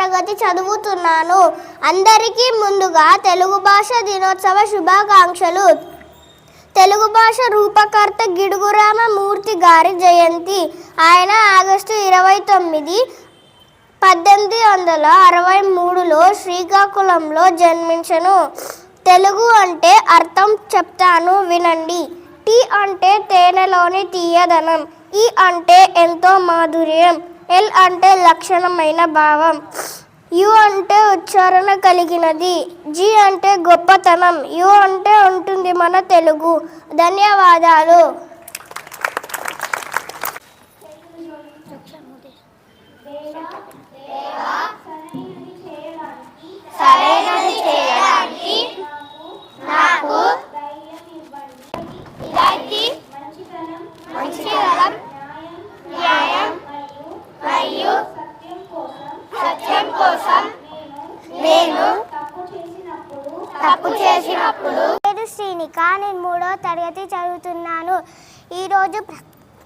తరగతి చదువుతున్నాను. అందరికీ ముందుగా తెలుగు భాష దినోత్సవ శుభాకాంక్షలు. తెలుగు భాష రూపకర్త గిడుగు రామమూర్తి గారి జయంతి. ఆయన ఆగస్టు 29, 1863లో శ్రీకాకుళంలో జన్మించెను. తెలుగు అంటే అర్థం చెప్తాను వినండి. టి అంటే తేనెలోని తీయదనం. ఈ అంటే ఎంతో మాధుర్యం. ఎల్ అంటే లక్షణమైన భావం. యు అంటే ఉచ్చారణ కలిగినది. జి అంటే గొప్పతనం. యు అంటే ఉంటుంది మన తెలుగు. ధన్యవాదాలు. సరైనది చేయడానికి నాకు మంచితనం, న్యాయం మరియు సత్యం కోసం నేను తప్పు చేసినప్పుడు. పేరు శ్రీనిక. నేను 3వ తరగతి చదువుతున్నాను. ఈరోజు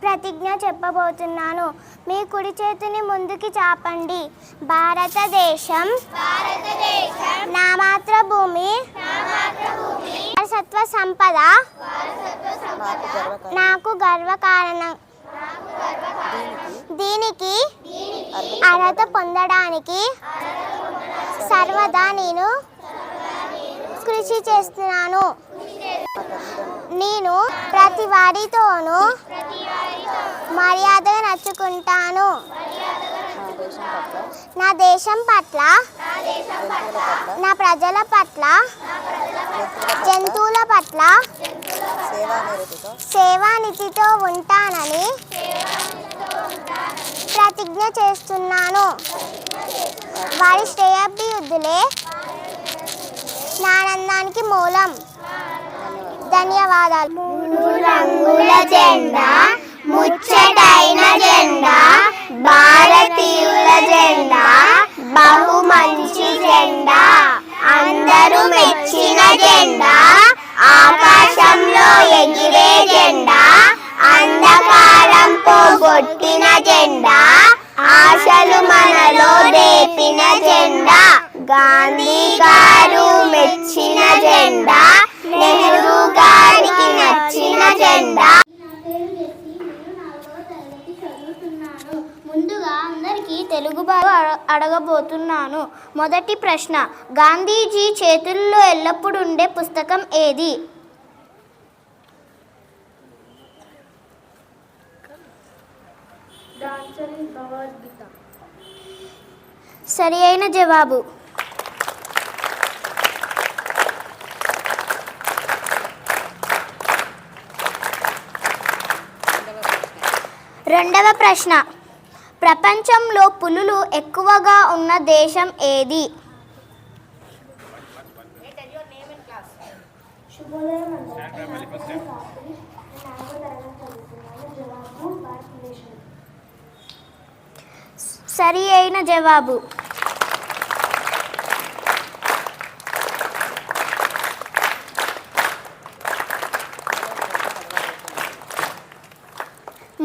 ప్రతిజ్ఞ చెప్పబోతున్నాను. మీ కుడి చేతిని ముందుకి చాపండి. భారతదేశం నా మాతృభూమి. వారసత్వ సంపద నాకు గర్వకారణం. దీనికి అర్హత పొందడానికి సర్వదా నేను కృషి చేస్తున్నాను. నేను ప్రతి వారితోనూ మర్యాదగా నడుచుకుంటాను. నా దేశం పట్ల, నా ప్రజల పట్ల, జంతువుల పట్ల సేవానితితో ఉంటానని ప్రతిజ్ఞ చేస్తున్నాను. వారి శ్రేయాభివృద్ధులే నా ఆనందానికి మూలం. ధన్యవాదాలు. 3 రంగుల జెండా, ముచ్చటైన జెండా, భారతీయుల జెండా, బహు మంచి జెండా, అందరూ మెచ్చిన జెండా, ఆకాశంలో ఎగిరే జెండా, అంధకారం పోగొట్టిన జెండా, ఆశలు మనలో రేపిన జెండా, గాంధీ గారు మెచ్చిన జెండా, నెహ్రూ గారికి నచ్చిన జెండా. ముందుగా అందరికీ తెలుగు భాష అడగబోతున్నాను. మొదటి ప్రశ్న, గాంధీజీ చేతుల్లో ఎల్లప్పుడూ ఉండే పుస్తకం ఏది? సరి అయిన జవాబు. రెండవ ప్రశ్న, ప్రపంచంలో పులులు ఎక్కువగా ఉన్న దేశం ఏది? సరి అయిన జవాబు.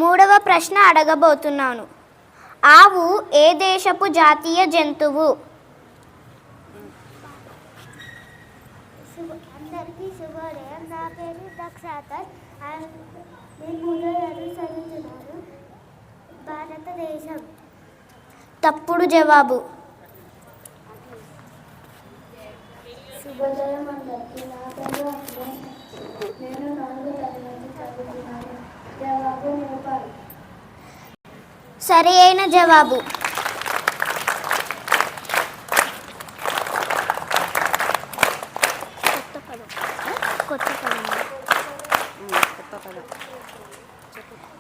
మూడవ ప్రశ్న అడగబోతున్నాను. ఆవు ఏ దేశపు జాతీయ జంతువు? అందరికీ శుభోదయం. నా పేరు దక్షాతర్. భారతదేశం. తప్పుడు జవాబు. శుభోదయం అందరికీ. నా పేరు నేను 4వ తరగతి చదువుతున్నాను. జవాబు నేపాల్. సరి అయిన జవాబు.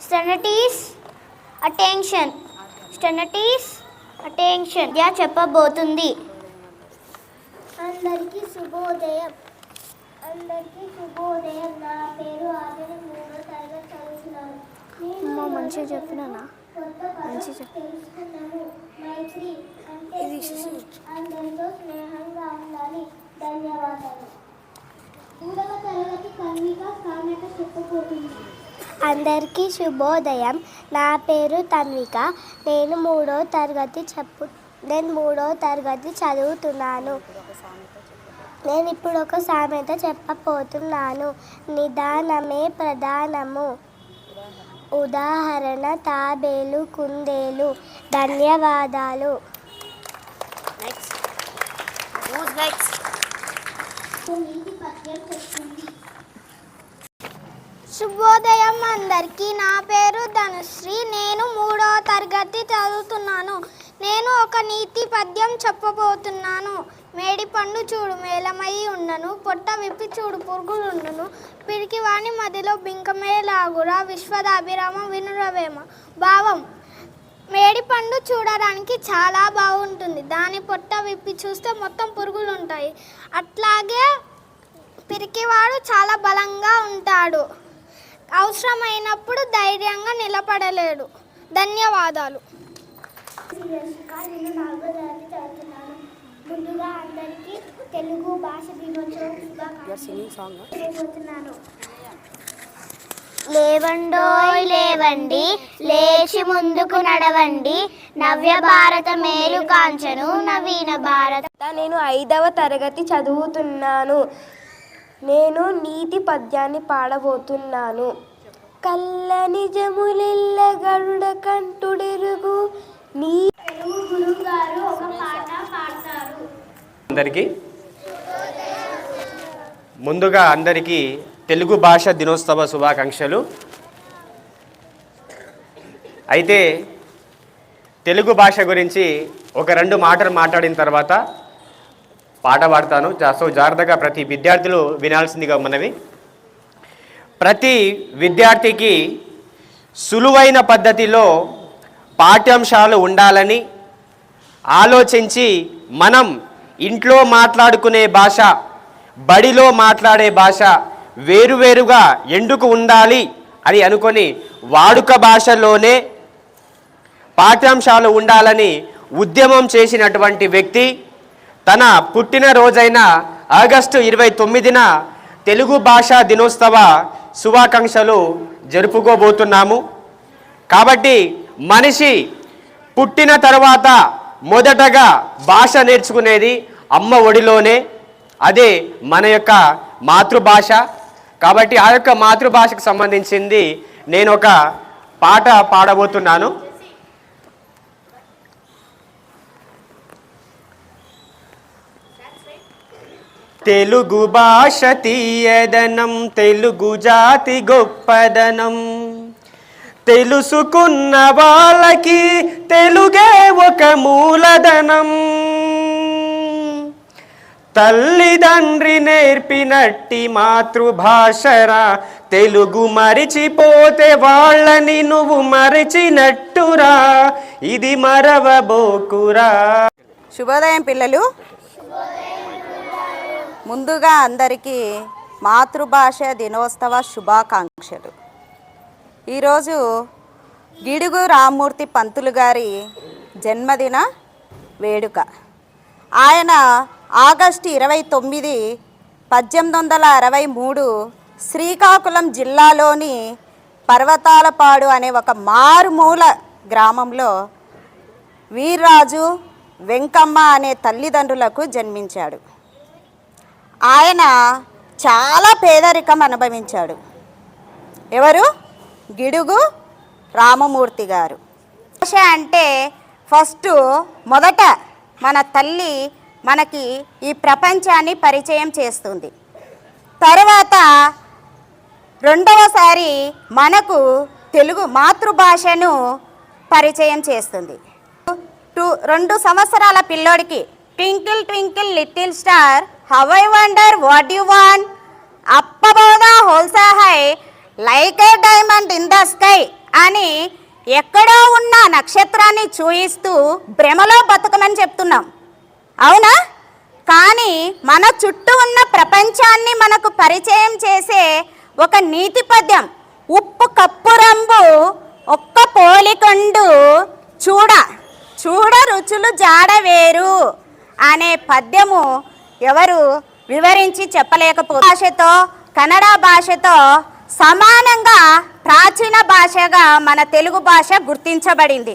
స్టెనటీస్ అటెన్షన్ చెప్పబోతుంది. అందరికీ శుభోదయం. నా పేరు ఆదిని. 3వ తరగతి చదువుతున్నాను. మంచిగా చెప్పినానా? తెలుసుకున్నాను. మైత్రి అంటే అందరితో స్నేహంగా ఉండాలి. ధన్యవాదాలు. 3వ తరగతి కన్విక సామెత చెప్పబోతుంది. అందరికీ శుభోదయం. నా పేరు తన్విక. నేను 3వ తరగతి నేను 3వ తరగతి చదువుతున్నాను. నేను ఇప్పుడు ఒక సామెత చెప్పబోతున్నాను. నిదానమే ప్రధానము. ఉదాహరణ తాబేలు కుందేలు. ధన్యవాదాలు. శుభోదయం అందరికీ. నా పేరు ధనుశ్రీ. నేను 3వ తరగతి చదువుతున్నాను. నేను ఒక నీతి పద్యం చెప్పబోతున్నాను. మేడి పండు చూడు మేలమై ఉండను, పొట్ట విప్పి చూడు పురుగులుండును, పిరికివాని మదిలో బింకమే లాగురా, విశ్వదాభిరామ వినురవేమ. భావం: మేడి పండు చూడడానికి చాలా బాగుంటుంది, దాని పొట్ట విప్పి చూస్తే మొత్తం పురుగులు ఉంటాయి. అట్లాగే పిరికివాడు చాలా బలంగా ఉంటాడు, అవసరమైనప్పుడు ధైర్యంగా నిలబడలేడు. ధన్యవాదాలు. ముందుగా అందరికీ తెలుగు భాష దినోత్సవం శుభాకాంక్షలు. లేవండోయ్ లేవండి, లేచి ముందుకు నడవండి, నవ్య భారత మేలు కాంచను నవీన భారత. నేను 5వ తరగతి చదువుతున్నాను. నేను నీతి పద్యాన్ని పాడబోతున్నాను. కళ్ళ నిజములెల్ల గరుడ కంటుడెరుగు నీ. తెలుగు గురువు గారు ఒక పాట పాడతారు. ముందుగా అందరికీ తెలుగు భాష దినోత్సవ శుభాకాంక్షలు. అయితే తెలుగు భాష గురించి ఒక 2 మాటలు మాట్లాడిన తర్వాత పాట పాడతాను. సో జాగ్రత్తగా ప్రతి విద్యార్థులు వినాల్సిందిగా మనవి. ప్రతి విద్యార్థికి సులువైన పద్ధతిలో పాఠ్యాంశాలు ఉండాలని ఆలోచించి మనం ఇంట్లో మాట్లాడుకునే భాష, బడిలో మాట్లాడే భాష వేరువేరుగా ఎందుకు ఉండాలి అని అనుకొని వాడుక భాషలోనే పాఠ్యాంశాలు ఉండాలని ఉద్యమం చేసినటువంటి వ్యక్తి. తన పుట్టినరోజైన ఆగస్టు 29న తెలుగు భాషా దినోత్సవ శుభాకాంక్షలు జరుపుకోబోతున్నాము. కాబట్టి మనిషి పుట్టిన తర్వాత మొదటగా భాష నేర్చుకునేది అమ్మ ఒడిలోనే. అదే మన యొక్క మాతృభాష. కాబట్టి ఆ యొక్క మాతృభాషకు సంబంధించింది నేను ఒక పాట పాడబోతున్నాను. తెలుగు భాష తీయదనం, తెలుగు జాతి గొప్పదనం, తెలుసుకున్న వాళ్ళకి తెలుగే ఒక మూలధనం. తల్లిదండ్రి నేర్పినట్టి మాతృభాషరా, తెలుగు మరిచిపోతే వాళ్ళని నువ్వు మరిచినట్టురా, ఇది మరవబోకురా. శుభోదయం పిల్లలు. ముందుగా అందరికీ మాతృభాష దినోత్సవ శుభాకాంక్షలు. ఈరోజు గిడుగు రామ్మూర్తి పంతులు గారి జన్మదిన వేడుక. ఆయన ఆగస్టు 29, 1863 శ్రీకాకుళం జిల్లాలోని పర్వతాలపాడు అనే ఒక మారుమూల గ్రామంలో వీర్రాజు, వెంకమ్మ అనే తల్లిదండ్రులకు జన్మించాడు. ఆయన చాలా పేదరికం అనుభవించాడు. ఎవరు? గిడుగు రామమూర్తి గారు. భాష అంటే మొదట మన తల్లి మనకి ఈ ప్రపంచాన్ని పరిచయం చేస్తుంది. తర్వాత రెండవసారి మనకు తెలుగు మాతృభాషను పరిచయం చేస్తుంది. 2 సంవత్సరాల పిల్లోడికి twinkle twinkle little star, how I wonder what you want, up above the holes high like A diamond in the sky అని ఎక్కడో ఉన్న నక్షత్రాన్ని చూయిస్తూ భ్రమలో బతకమని చెప్తున్నాం. అవునా? కానీ మన చుట్టూ ఉన్న ప్రపంచాన్ని మనకు పరిచయం చేసే ఒక నీతి పద్యం, ఉప్పు కప్పు రంబు ఒక్క పోలికొండు చూడ చూడ రుచులు జాడ వేరు అనే పద్యము ఎవరు వివరించి చెప్పలేకపోతే భాషతో కన్నడ భాషతో సమానంగా ప్రాచీన భాషగా మన తెలుగు భాష గుర్తించబడింది.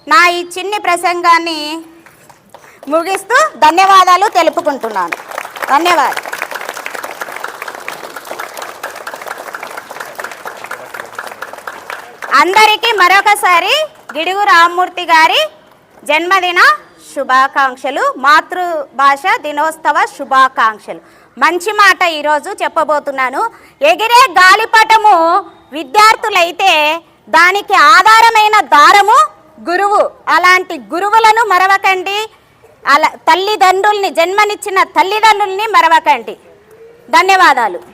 నా ఈ చిన్ని ప్రసంగాన్ని ముగిస్తూ ధన్యవాదాలు తెలుపుకుంటున్నాను. ధన్యవాదాలు. అందరికీ మరొకసారి గిడుగు రామ్మూర్తి గారి జన్మదిన శుభాకాంక్షలు, మాతృభాష దినోత్సవ శుభాకాంక్షలు. మంచి మాట ఈరోజు చెప్పబోతున్నాను. ఎగిరే గాలిపటము విద్యార్థులైతే దానికి ఆధారమైన దారము గురువు. అలాంటి గురువులను మరవకండి. తల్లిదండ్రుల్ని, జన్మనిచ్చిన తల్లిదండ్రుల్ని మరవకండి. ధన్యవాదాలు.